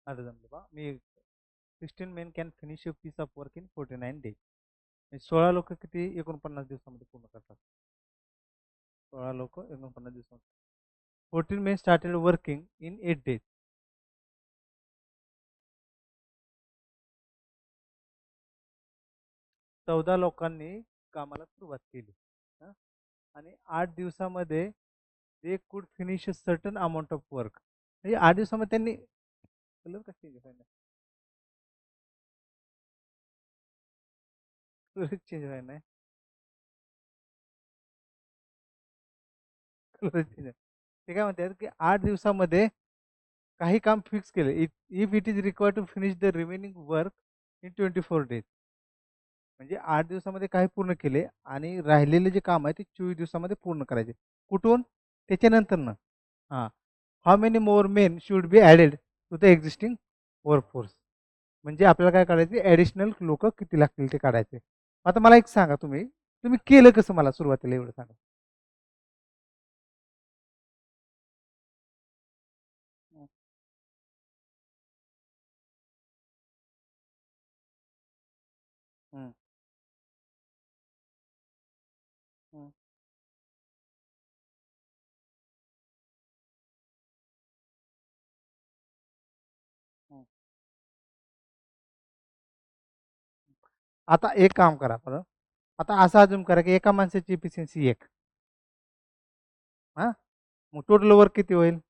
आता जमलं बा मी 16 men can finish a piece of work in 49 days. 16 लोक किती 49 दिवसामध्ये पूर्ण करतात. 16 लोक 49 दिवसामध्ये. 14 men started working in 8 days. 14 लोकांनी कामाला सुरुवात केली. हं? आणि 8 दिवसामध्ये they could finish a certain amount of work. म्हणजे 8 दिवसामध्ये त्यांनी कलर कसे चेंज व्हाय नाही. कलर चेंज ते काय म्हणतात की 8 दिवसामध्ये काही काम फिक्स केले. If it is required to finish the remaining work in 24 days. म्हणजे 8 दिवसामध्ये काही पूर्ण केले आणि राहिलेले जे काम आहे ते 24 दिवसामध्ये पूर्ण करायचे. कुठून? त्याच्यानंतर ना. हां. How many more men should be added to the existing workforce. म्हणजे आपल्याला काय काढायचे ॲडिशनल लोक किती लागतील ते काढायचे. आता मला एक सांगा तुम्ही तुम्ही केलं कसं मला सुरुवातीला एवढं सांगा. हं, हं, हं, हं. आता एक काम करा बरं. आता असं अजून करा की एका माणसाची एफिशियन्सी एक. हां, मग टोटल वर्क किती होईल?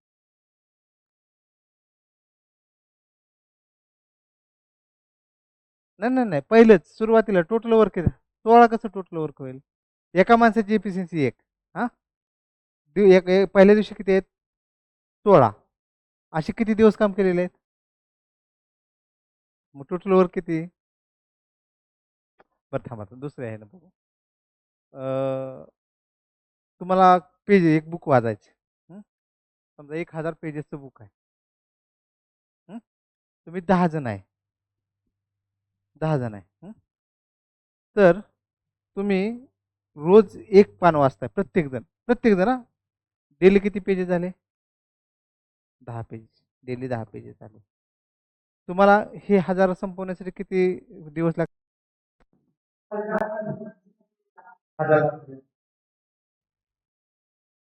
नाही, नाही, नाही. पहिलेच सुरुवातीला टोटल वर्क किती? 16 कसं टोटल वर्क होईल? एका माणसाची एफिशियन्सी एक. हां, पहिल्या दिवशी किती आहेत? 16. असे किती दिवस काम केलेले आहेत? मग टोटल वर्क किती? बरं थांबा आता दुसरे आहे ना बघू. तुम्हाला पेज एक बुक वाचायचे. हं? समजा 1000 पेजेसचं बुक आहे. हं? तुम्ही 10 जण आहे. 10 जण आहे. हं? तर तुम्ही रोज एक पान वाचताय प्रत्येक जण डेली किती पेजेस झाले? 10 पेजेस. डेली 10 पेजेस झाले. तुम्हाला हे 1000 संपवण्यासाठी किती दिवस लागतात?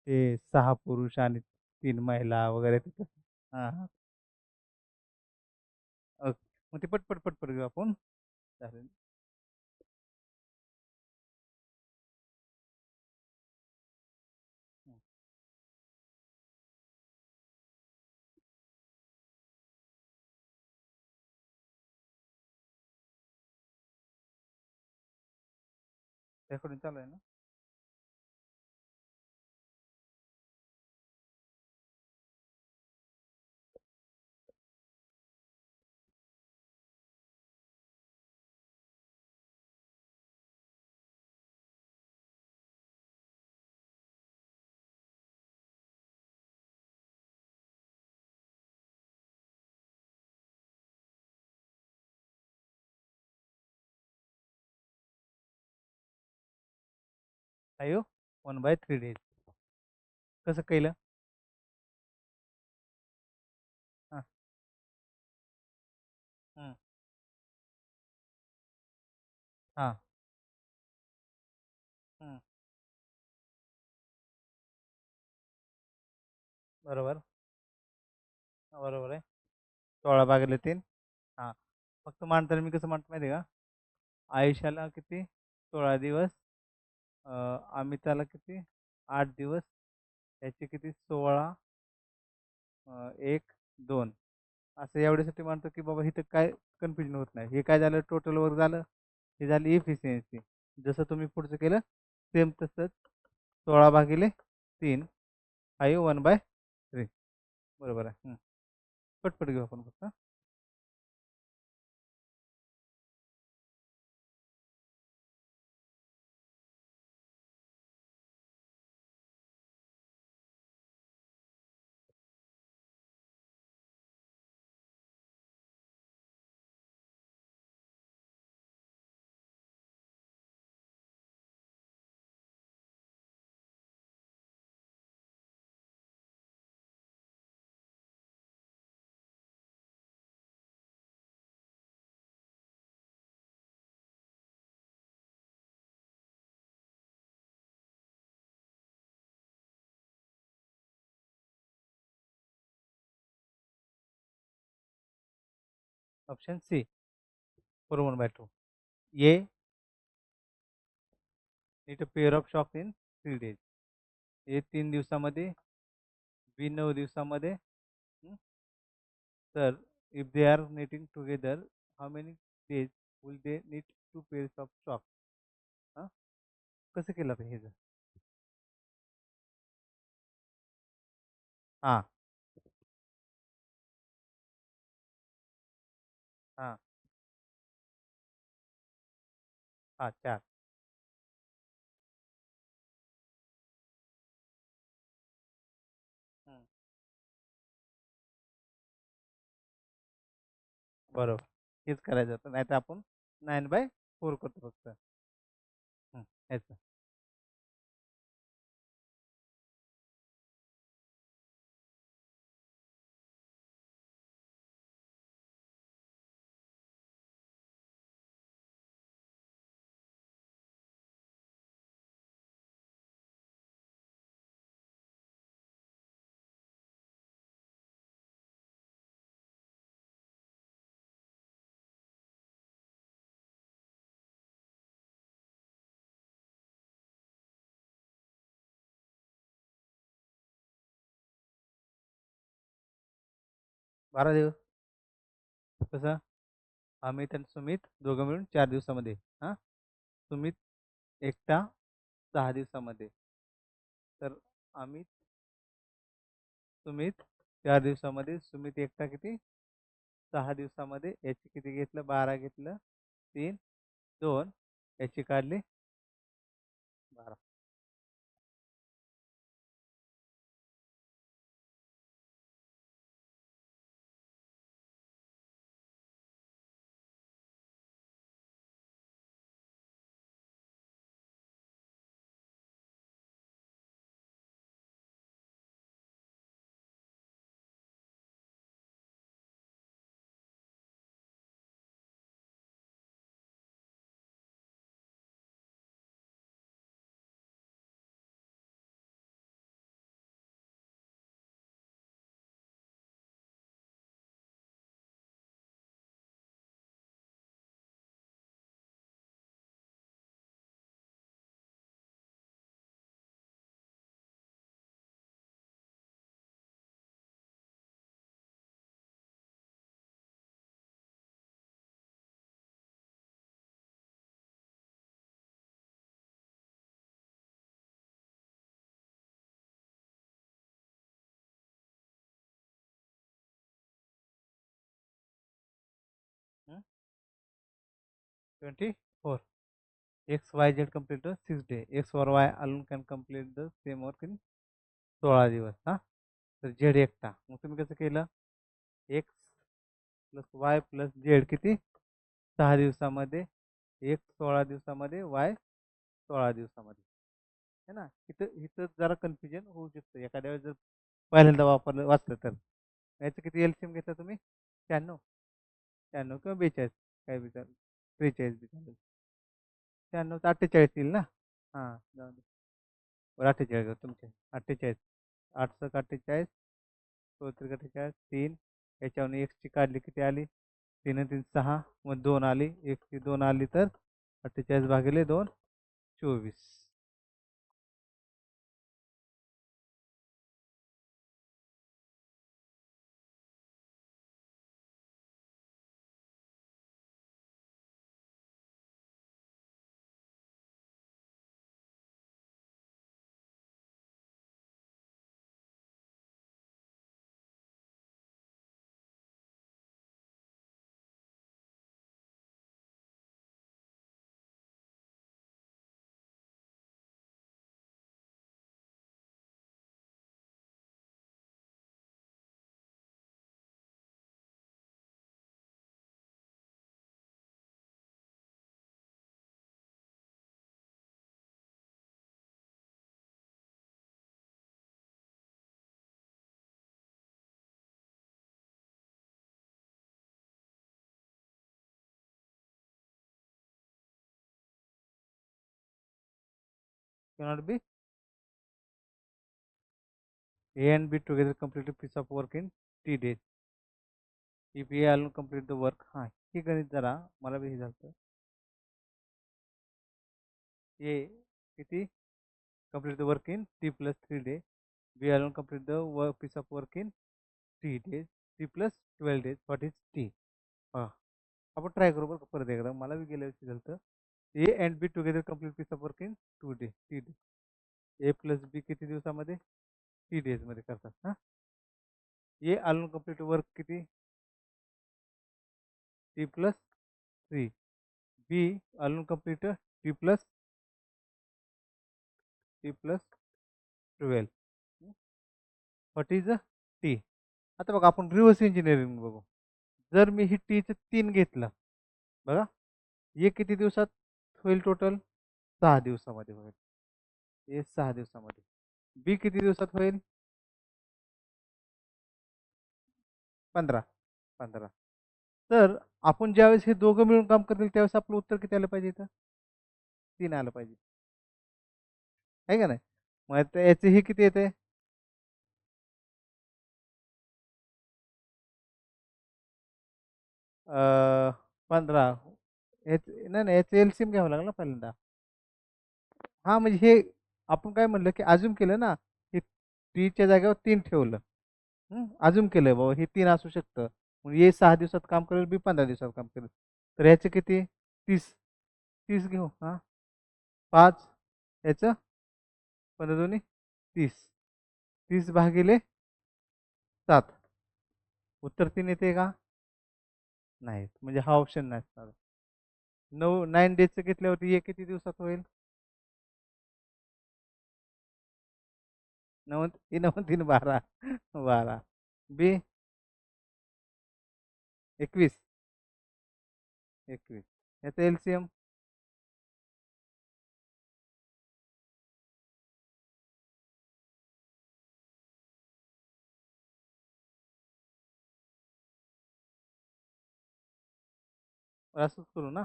ते 6 पुरुष आणि 3 महिला वगैरे तिथं. हां, हां. ओके. मग ते पटपट घेऊ आपण. चालेल. हं. रेकॉर्डिंग चालू आहे ना? अयो 1/3 डेज. कसं केलं? हां. हं. हां. हं. बरोबर. बरोबर आहे. 16/3. हां. फक्त मांडताना मी कसं मांडतो माहिती आहे का? आयुष्याला किती? 16 दिवस. अ, अमिताला किती? 8 दिवस. याचे किती? 16, 1, 2. असं एवढ्यासाठी मानतो की बाबा इथं काय कन्फ्युजन होत नाही. हे काय झालं टोटल वर्क झालं. हे झाली इफिशियन्सी. जसं तुम्ही पुढचं केलं सेम तसंच 16/3 5 1/3. बरोबर आहे. पटपट घेऊ आपण फक्त. Option C 4 1/2. A knit a pair of sock in 3 days. A 3 दिवसामध्ये, बी 9 दिवसामध्ये. तर if they are knitting together, how many days will they need two pairs of sock? हां, कसं केलं आता हे जर? हां, हां, हां, 4. हं, बरोबर. हेच करायचं होतं. नाहीतर आपण 9/4 करतो फक्त. ह्याचं. 12 दिवस. कसं? अमित आणि सुमित दोघं मिळून 4 दिवसामध्ये. हां, सुमित एकटा 6 दिवसामध्ये. तर अमित, सुमित 4 दिवसामध्ये, सुमित एकटा किती 6 दिवसामध्ये. याची किती घेतलं? 12 घेतलं. 3, 2 याची काढली 12. 24. X, Y, Z complete the 6 day. X or Y alone can complete the same work in 16 दिवस. हां, तर Z एकटा. मग तुम्ही कसं केलं? X plus Y plus Z किती 6 दिवसामध्ये, X 16 दिवसामध्ये, Y 16 दिवसामध्ये. है ना? इथं इथं जरा कन्फ्युजन होऊ शकतं एखाद्या वेळेस जर पहिल्यांदा वापरलं वाचलं तर. याचं किती एलसीएम घेतला तुम्ही? 96. 96 किंवा 42, काय बी चालेल. 43 बी चालेल. 96 तर 48 येईल ना? हां, जाऊ दे. बरं 48 तुमचे 48. 8 सक 48, 4 48, 3. याच्यावरून एक्सची काढली किती आली? 3 आणि 3 6, मग 2 आली. एक्सची 2 आली तर 48 भागिले 2 24. Cannot be A and B together complete a piece of work in 3 days. If A alone complete the work. हां, हे गणित जरा मला बी हे झालं. ए किती complete the work in t plus 3 days. B alone complete the piece of work in 3 days. T plus 12 days. What is T? हा, आपण ट्राय करू बरं परत एकदा. मला बी गेल्या वर्षी झालं. A and B together complete piece of work in 2 days. 3 days. A plus B किती दिवसामध्ये? 3 days मध्ये करतात. हां, ए अलोन कम्प्लीट वर्क किती? T plus 3. B alone complete T plus 12. What is T? आता बघा आपण रिव्हर्स इंजिनिअरिंग बघू. जर मी ही टीचं 3 घेतलं, बघा हे किती दिवसात होईल टोटल? 6 दिवसामध्ये होईल. हे 6 दिवसामध्ये. बी किती दिवसात होईल? 15. 15. तर आपण ज्यावेळेस हे दोघं मिळून काम करतील त्यावेळेस आपलं उत्तर किती आलं पाहिजे? इथं 3 आलं पाहिजे, आहे का नाही? मग आता याचे हे किती येते? 15. नाही नाही, याचं एलसीएम घ्यावं लागलं ना पहिल्यांदा. हा म्हणजे हे आपण काय म्हणलं की अजूम केलं ना, हे टीच्या जागेवर 3 ठेवलं. अजून केलंय बाबा हे 3 असू शकतं. मग हे 6 दिवसात काम करेल, बी 15 दिवसात काम करेल. तर ह्याचे किती? 30. 30 घेऊ. हां, 5 याचं 15 दोन्ही 30. 30 भागिले 7. उत्तर 3 येते का? नाही, म्हणजे हा ऑप्शन नाही असणार. 9 डेजचं घेतल्यावरती हे किती दिवसात होईल? 9 हे 9 3 12. 12. बी 21. 21. याचं एलसीएम असंच करू ना.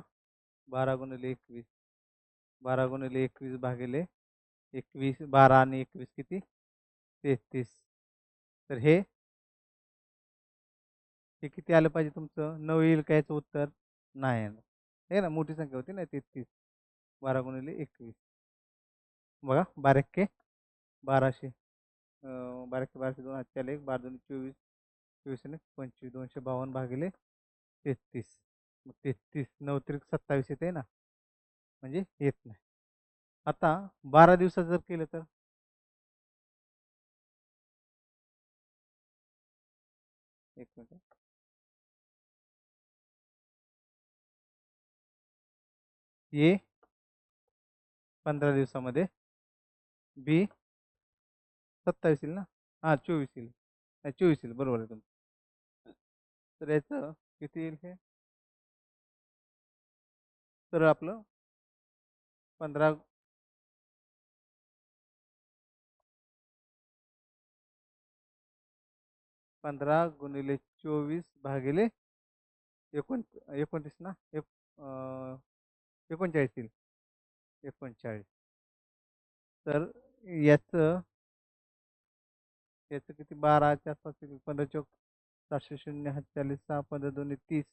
12 गुणिले 21. 12 गुणिले 21 भागिले 21. 12 आणि 21 किती? 33. तर हे किती आलं पाहिजे तुमचं? 9 येईल का याचं उत्तर? नाही येणार. हे ना मोठी संख्या होती ना 33. 12 गुणिले 21. बघा 12 1200. 12 2 हातच्याला 1. 12 2 24. 24 आणि 25. 252 भागिले 33. मग 33 9 त्रिक 27 येते ना, म्हणजे येत नाही. आता 12 दिवसात जर केलं तर एक मिनिट. ए 15 दिवसामध्ये, बी 27 येईल ना. हां 24 येईल. नाही 24 येईल, बरोबर आहे तुमचं. तर याचं किती येईल हे? तर आपलं 15 गुणिले 24 भागिले 29 ना. 39 येईल. 39. तर याचं याचं किती? 12च्या आसपास येईल. 15 चौक 700 हातचाळीस 6 15 दोन्ही 30.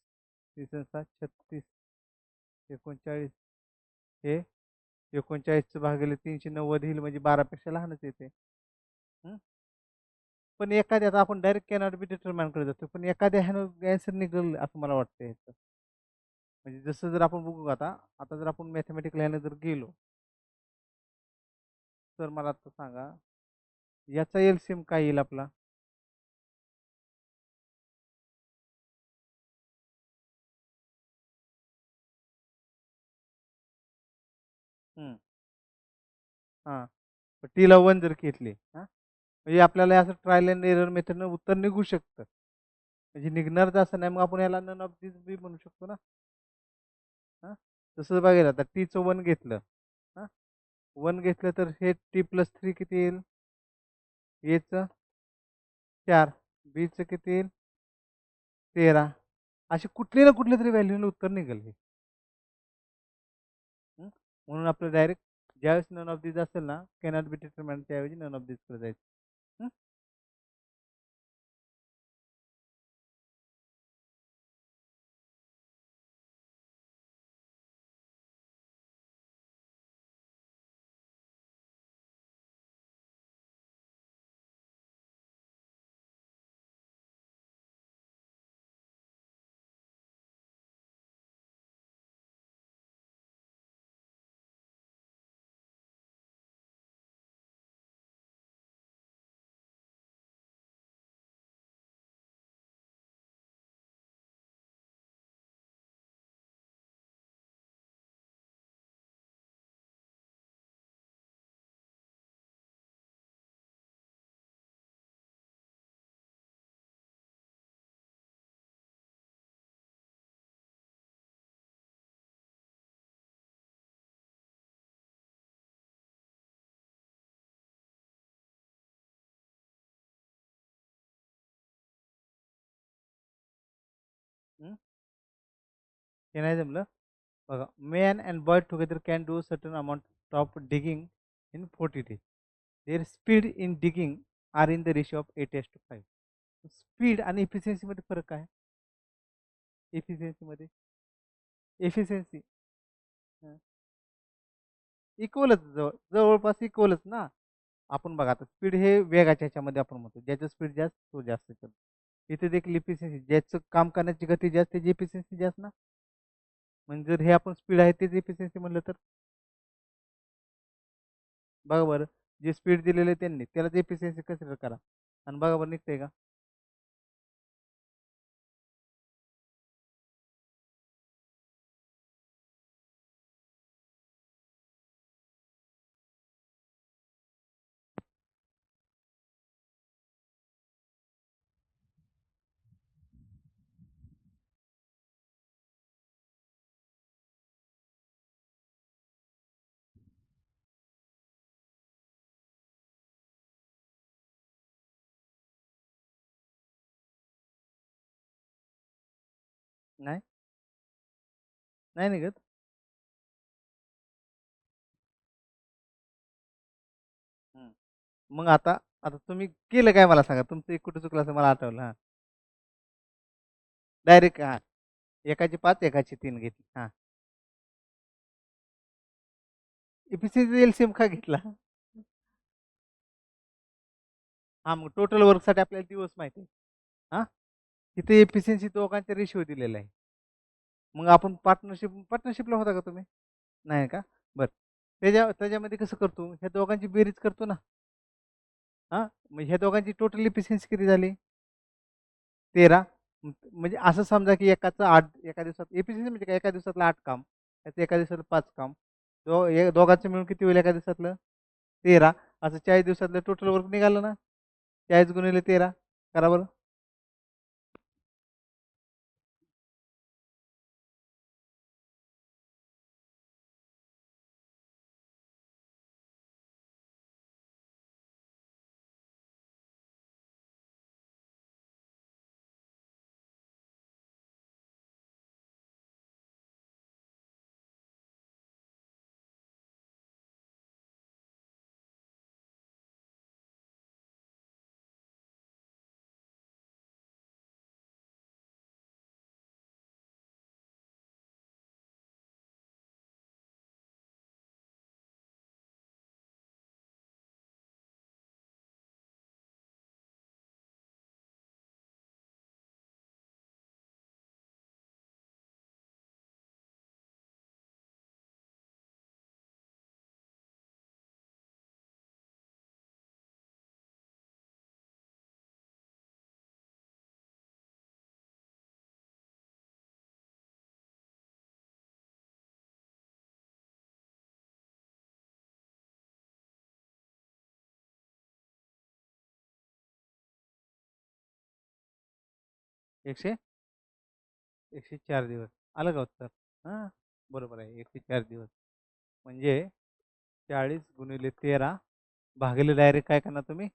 30 आणि 7 36. 39. हे 39 भागिले 390 येईल, म्हणजे 12पेक्षा लहानच येते. हं? पण एखाद्या आता आपण डायरेक्ट कॅनॉट बी डिटरमाइन करत जातो, पण एखाद्या ह्यानं आन्सर निघेल असं मला वाटतं याचं. म्हणजे जसं जर आपण बघू आता आता जर आपण मॅथमॅटिकल ह्यानं जर गेलो, तर मला आता सांगा याचा एलसीएम काय येईल आपला? हं, हां. टीला 1 जर घेतली, हां, म्हणजे आपल्याला असं ट्रायल अँड एरर मेथडनं उत्तर निघू शकतं. म्हणजे निघणारच असं नाही, मग आपण याला नन ऑफ दिस बी म्हणू शकतो ना. हां, तसं बघायला आता टीचं 1 घेतलं. हां, 1 घेतलं तर हे टी प्लस 3 किती येईल? एचं 4. बीचं किती येईल? 13. अशी कुठली ना कुठली तरी व्हॅल्यूने उत्तर निघेल हे. म्हणून आपलं डायरेक्ट ज्यावेळेस नन ऑफ दिस असेल ना, कॅनॉट बी डिटरमाइंड त्याऐवजी नन ऑफ दिसकडे जायचं. हं? हे नाही जमलं? बघा, man and boy together can do certain amount of digging in 40 days. Their speed in digging are in the ratio of 8:5. Speed आणि इफिशियन्सी मध्ये फरक काय? एफिशियन्सी मध्ये एफिशियन्सी इक्वलच, जवळपास इक्वलच ना. आपण बघा आता स्पीड हे वेगाच्या ह्याच्यामध्ये आपण म्हणतो, ज्याचं स्पीड जास्त तो जास्त चालतो. इथे देखील इफिशियन्सी, ज्याचं काम करण्याची गती जास्त त्याची इफिशियन्सी जास्त ना. म्हणजे जर हे आपण स्पीड आहे तेच इफिशियन्सी म्हणलं तर बघा बरं, जे स्पीड दिलेलं आहे त्यांनी त्याला एफिशियन्सी कन्सिडर करा आणि बघा बरं निघतंय का? नाही, नाही निघत. हम्म. मग आता आता तुम्ही केलं काय मला सांगा, तुमचं एक कुठं चुकलं असं मला आठवलं. हा, डायरेक्ट हा, एकाची 5 एकाची 3 घेतली. हा, एफिशियन्सी एलसीएम का घेतला? हा, मग टोटल वर्कसाठी आपल्याला दिवस माहिती आहे. हा, तिथे एफिशियन्सी दोघांचा रेशिओ दिलेला आहे. मग आपण पार्टनरशिपला होता का तुम्ही? नाही का? बरं, त्याच्यामध्ये कसं करतो, ह्या दोघांची बेरीज करतो ना. हा, मग ह्या दोघांची टोटल एफिशियन्सी किती झाली? 13. म्हणजे असं समजा की एकाचं 8 एका दिवसात एफिशियन्सी म्हणजे काय, एका दिवसातलं 8 काम, त्याचं एका दिवसात 5 काम, दोघांचं मिळून किती होईल एका दिवसातलं? 13. असं 40 दिवसातलं टोटल वर्क निघालं ना. 40 गुणिले 13 करा बरं. 100 104 दिवस आलं का उत्तर? हां, बरोबर आहे, 104 दिवस. म्हणजे 40 गुणिले 13 भागिले डायरेक्ट काय करणार तुम्ही?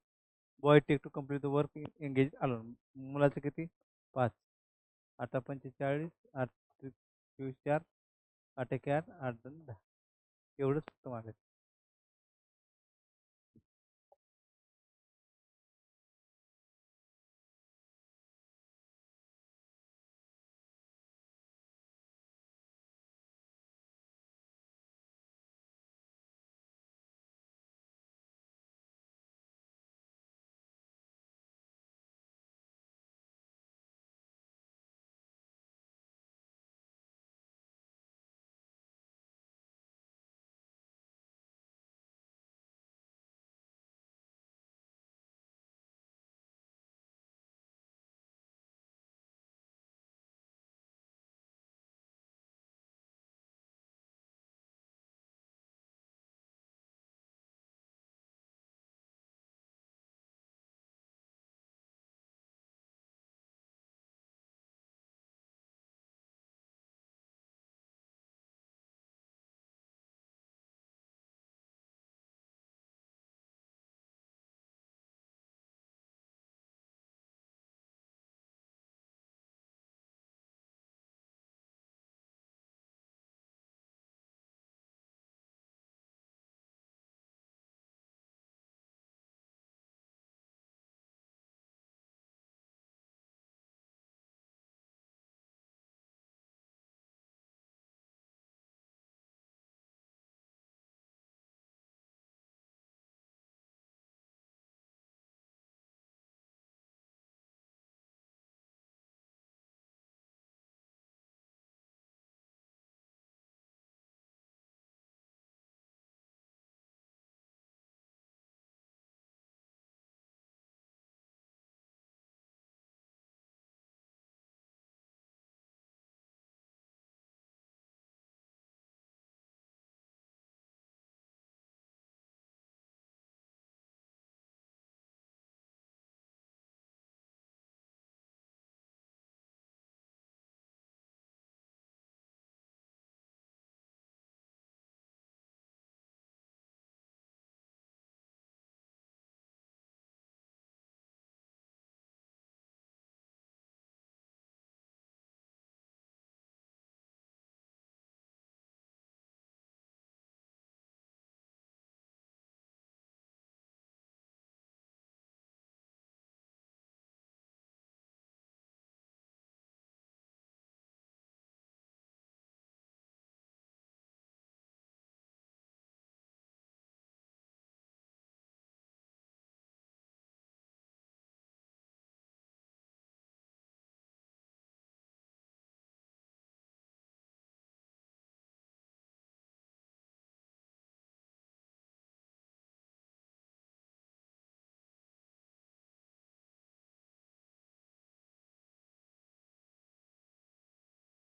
Boy take to complete the work engage alone. मुलाचं किती? 5. 8 पंचे 40, 8 24 4, 8 एके 8, 8 2 10. एवढंच फक्त मागायचं.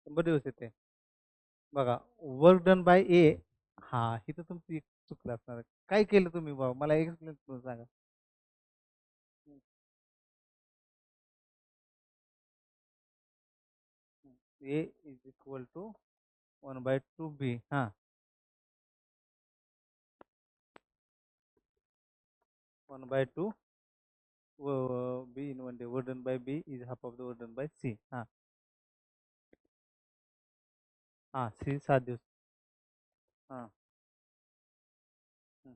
100 दिवस येते. बघा, वर्क डन बाय ए. हा, इथं तुमची चुकलं असणार. काय केलं तुम्ही बाबा, मला एक्सप्लेन करून सांगा. A is equal to 1/2 B. हा, 1/2 B in 1 day. Work done by B is half of the work done by C. हा. हा, सी 7 दिवस. हा. हं,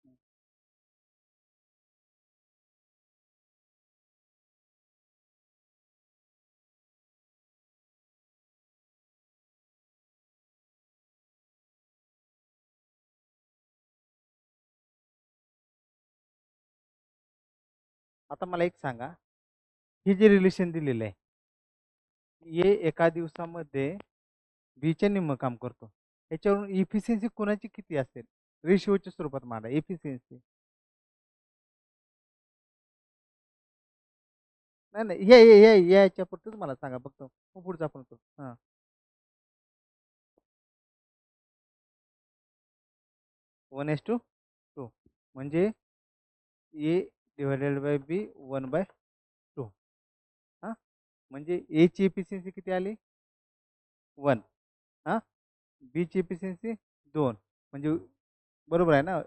हं. आता मला एक सांगा, हे जे रिलेशन दिलेलं आहे, ए एका दिवसामध्ये बीच्या निम्म काम करतो. याच्यावरून इफिशियन्सी कोणाची किती असेल? रेशिओच्या स्वरूपात मांडा इफिशियन्सी. नाही नाही, याच्या पुरतच मला सांगा फक्त, मग पुढचं आपण करू. हा. 1:2. म्हणजे ए डिवायडेड बाय बी 1/2. हा, म्हणजे ए ची एफिशियन्सी किती आली? 1. हा, बी ची एफिशियन्सी 2. म्हणजे बरोबर आहे ना,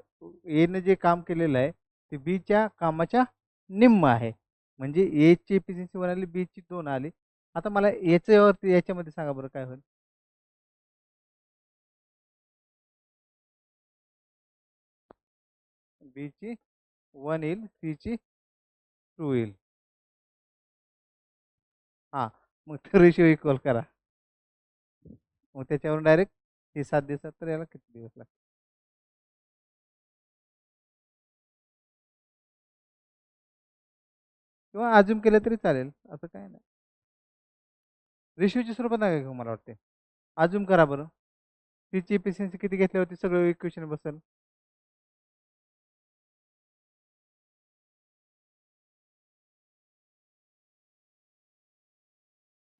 एनं जे काम केलेलं आहे ते बीच्या कामाच्या निम्म आहे. म्हणजे ए ची एफिशियन्सी 1 आली, बी ची 2 आली. आता मला याच्यावरती याच्यामध्ये सांगा बरं काय होईल. बी ची 1 येईल, सी ची 2 येईल. हा, मग रेशिओ इक्वल करा. मग त्याच्यावरून डायरेक्ट हे 7 दिवसात, तर याला किती दिवस लागतात? किंवा अजूम केलं तरी चालेल, असं काय नाही. रेशिओच्या स्वरूपात नका घेऊ मला वाटते. अजूम करा बरं. सीची एफिशियन्सी किती घेतल्यावरती सगळं इक्वेशन बसेल?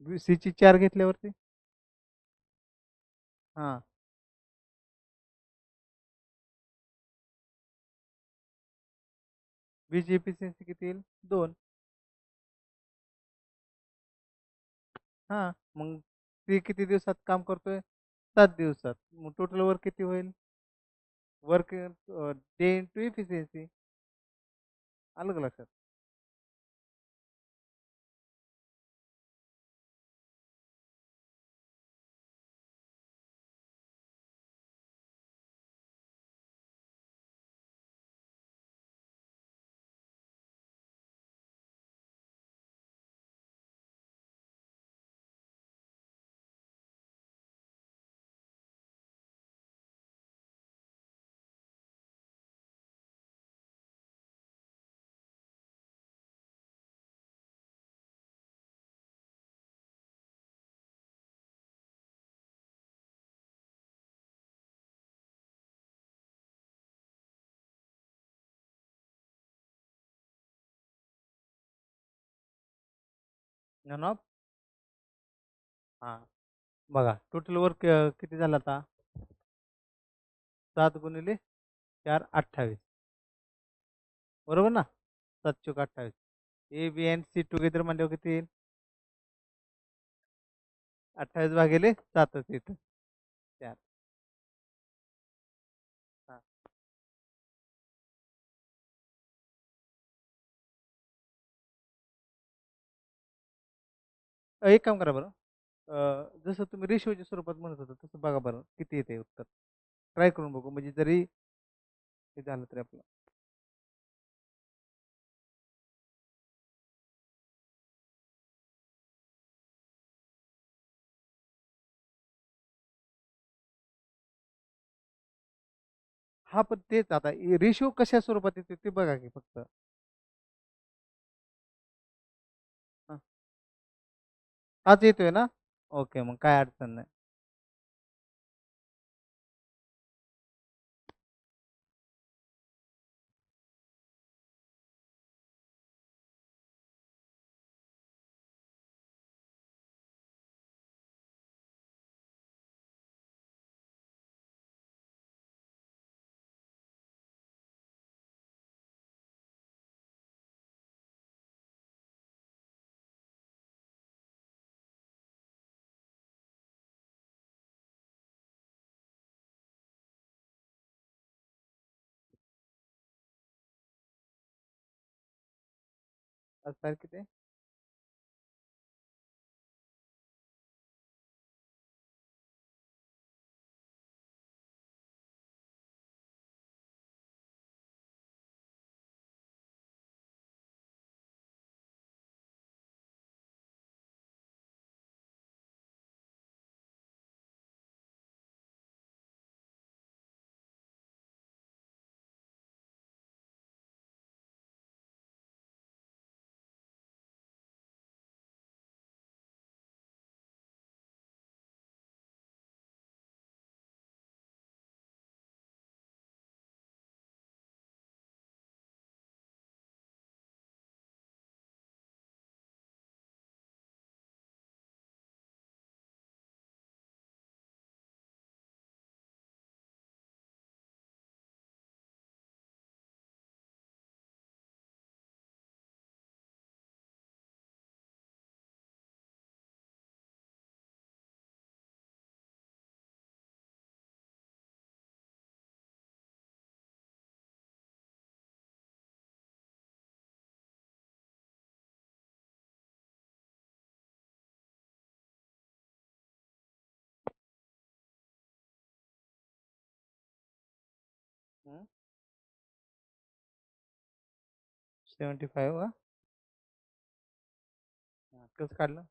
सीची 4 घेतल्यावरती. हां. बीची एफिशियन्सी किती येईल? 2. हां, मग सी किती दिवसात काम करतोय? 7 दिवसात. मग टोटल वर्क किती होईल? Work day into efficiency. आलं का लक्षात? None of. हां, बघा टोटल वर्क किती झालं आता? 7 गुणिले 4 28. बरोबर ना? 7 चोक 28. A B and C together म्हणल्यावर किती येईल? 28 भागिले 7च येतं. 4. हां. एक काम करा बरं. जसं तुम्ही रेशिओच्या स्वरूपात म्हणत होता तसं बघा बरं किती येते उत्तर. ट्राय करून बघू, म्हणजे जरी हे झालं तरी आपलं. हा, पण तेच आता रेशिओ कशा स्वरूपात येते ते बघा की फक्त. हा. हाच येतोय ना? ओके, मग काय अडचण नाही. आज तारीख किती आहे? हं? 75 का? कसं काढलं?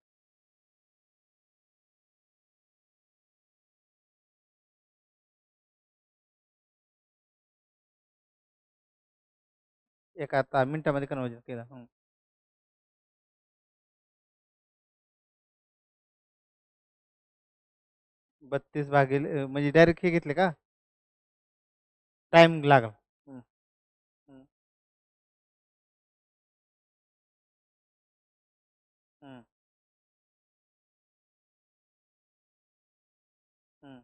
एका आता मिनिटामध्ये कन्वर्जन केलं. 32 भागिले म्हणजे डायरेक्ट हे घेतले का? टाइम लागला. हं, हं, हं, हं.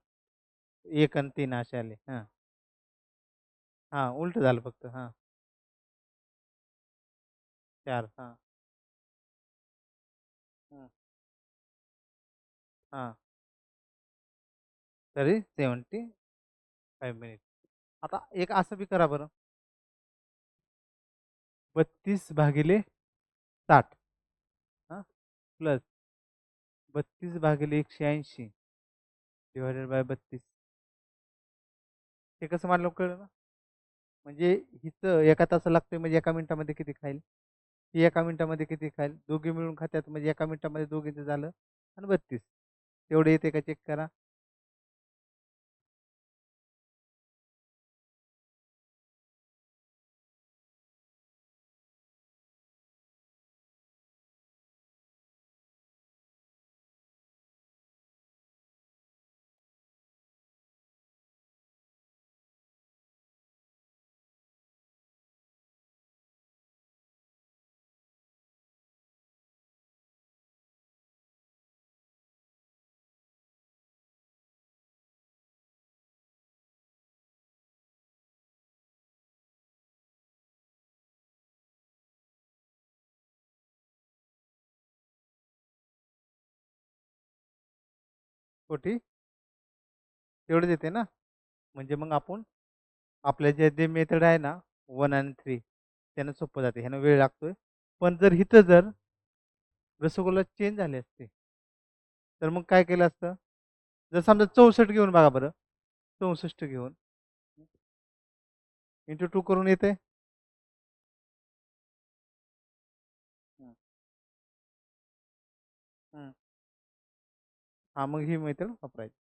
1 आणि 3 असे आले. हां. हां, उलट झालं फक्त. हां, 4. हां, हं, हां. तरी 75 मिनिट. आता एक असं बी करा बरं. 32 भागिले 60 हां, प्लस 32 भागिले 180 डिवायडेड बाय 32. हे कसं मला कळलं ना? म्हणजे हिचं एका तासाला लागतोय म्हणजे एका मिनिटामध्ये किती खाईल? ही एका मिनिटामध्ये किती खाईल? दोघी मिळून खात्यात म्हणजे एका मिनिटामध्ये दोघींचं झालं आणि 32. तेवढे येते का चेक करा. कोटी तेवढे देते ना. म्हणजे मग आपण आपल्या जे मेथड आहे ना 1 आणि 3 त्यानं सोपं जाते. ह्यानं वेळ लागतोय. पण जर इथं जर रसगुल्ला चेंज झाले असते तर मग काय केलं असतं? जर समजा 64 घेऊन बघा बरं. 64 घेऊन इंटू 2 करून येते. हं, हं. हां, मग ही मेथड वापरायची.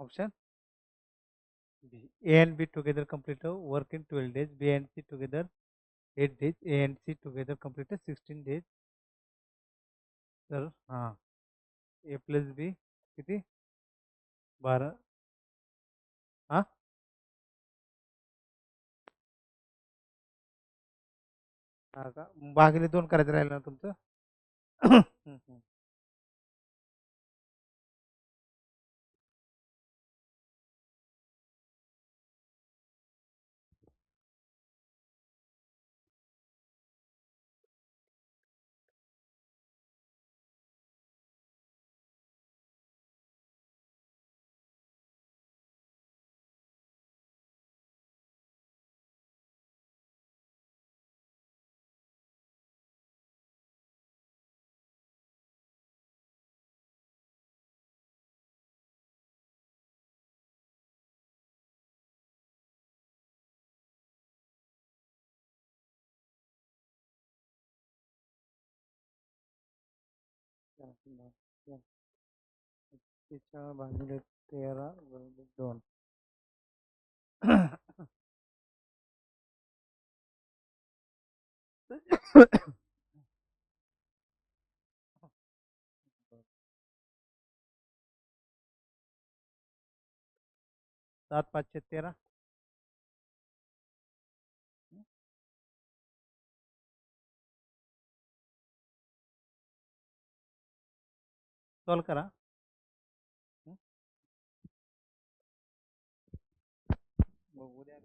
Option B. A and B together complete a work in 12 days. B and C together 8 days. A and C together complete a 16 days. तर हां A प्लस B किती 12 हां हा का भागिले 2 करायचं राहिलं ना तुमचं हम्म, हम्म. 36 भागिले 13 बरोबर 2 7 5 13 सॉल्व करा बघू द्या